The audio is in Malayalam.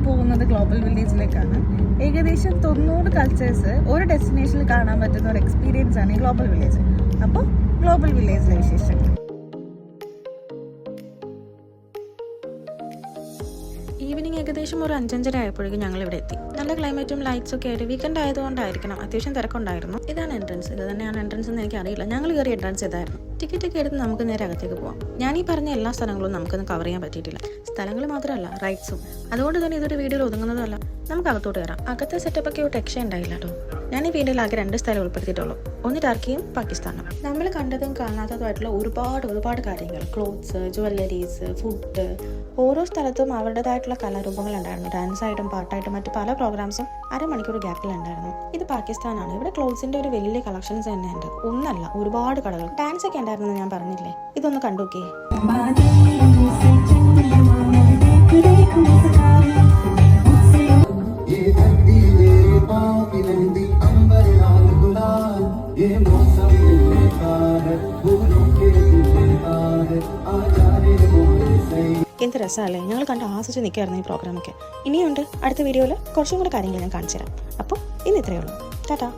പോകുന്നത് ഗ്ലോബൽ വില്ലേജിലേക്കാണ്. ഏകദേശം 90 കൾച്ചേഴ്സ് ഒരു ഡെസ്റ്റിനേഷനിൽ കാണാൻ പറ്റുന്ന ഒരു എക്സ്പീരിയൻസ് ആണ് ഈ ഗ്ലോബൽ വില്ലേജ്. അപ്പോൾ ഗ്ലോബൽ വില്ലേജിലെ വിശേഷങ്ങൾ. ഈവനിങ് ഏകദേശം ഒരു 5:30 ആയപ്പോഴേക്കും ഞങ്ങൾ ഇവിടെ എത്തി. നല്ല ക്ലൈമറ്റും ലൈറ്റ്സ് ഒക്കെ ആയിട്ട് വീക്കെൻഡ് ആയതുകൊണ്ടായിരിക്കണം അത്യാവശ്യം തിരക്കുണ്ടായിരുന്നു. ഇതാണ് എൻട്രൻസ്. ഇത് തന്നെയാണ് എൻട്രൻസ് എന്ന് എനിക്ക് അറിയില്ല. ഞങ്ങൾ കയറി എൻട്രൻസ് ഇതായിരുന്നു. ടിക്കറ്റ് ഒക്കെ എടുത്ത് നമുക്ക് നേരെ അകത്തേക്ക് പോകാം. ഞാൻ ഈ പറഞ്ഞ എല്ലാ സ്ഥലങ്ങളും നമുക്കൊന്ന് കവർ ചെയ്യാൻ പറ്റിയിട്ടില്ല. സ്ഥലങ്ങൾ മാത്രമല്ല, റൈറ്റ്സും. അതുകൊണ്ട് തന്നെ ഇതൊരു വീഡിയോയിൽ ഒതുങ്ങുന്നതല്ല. നമുക്ക് അകത്തോട്ട് കയറാം. അകത്തെ സെറ്റപ്പൊക്കെ ഒരു രക്ഷ ഉണ്ടായില്ല കേട്ടോ. ഞാൻ ഈ വീഡിയോയിൽ ആകെ 2 സ്ഥലം ഉൾപ്പെടുത്തിയിട്ടുള്ളൂ. ഒന്ന് ടർക്കിയും പാകിസ്ഥാനും. നമ്മൾ കണ്ടതും കാണാത്തതുമായിട്ടുള്ള ഒരുപാട് കാര്യങ്ങൾ, ക്ലോത്ത്സ്, ജ്വല്ലറീസ്, ഫുഡ്, ഓരോ സ്ഥലത്തും അവരുടേതായിട്ടുള്ള കലാരൂപങ്ങൾ ഉണ്ടായിരുന്നു. ഡാൻസായിട്ടും പാട്ടായിട്ടും മറ്റു പല പ്രോഗ്രാംസും അരമണിക്കൂർ ഗ്യാപ്പിലുണ്ടായിരുന്നു. ഇത് പാകിസ്ഥാനാണ്. ഇവിടെ ക്ലോത്ത്സിന്റെ ഒരു വലിയ കളക്ഷൻസ് തന്നെ ഉണ്ട്. ഒന്നല്ല, ഒരുപാട് കടകൾ. ഡാൻസ് ഒക്കെ ഉണ്ടായിരുന്നു ഞാൻ പറഞ്ഞില്ലേ. ഇതൊന്ന് കണ്ടുനോക്കേ. എന്ത് രസമല്ലേ. ഞങ്ങൾ കണ്ട് ആസ്വദിച്ച് നിൽക്കുകയായിരുന്നു ഈ പ്രോഗ്രാമൊക്കെ. ഇനിയുണ്ട് അടുത്ത വീഡിയോയിൽ കുറച്ചും കൂടെ കാര്യങ്ങൾ ഞാൻ കാണിച്ചു തരാം. അപ്പോൾ ഇന്ന് ഇത്രയേ ഉള്ളൂ. ടാറ്റാ.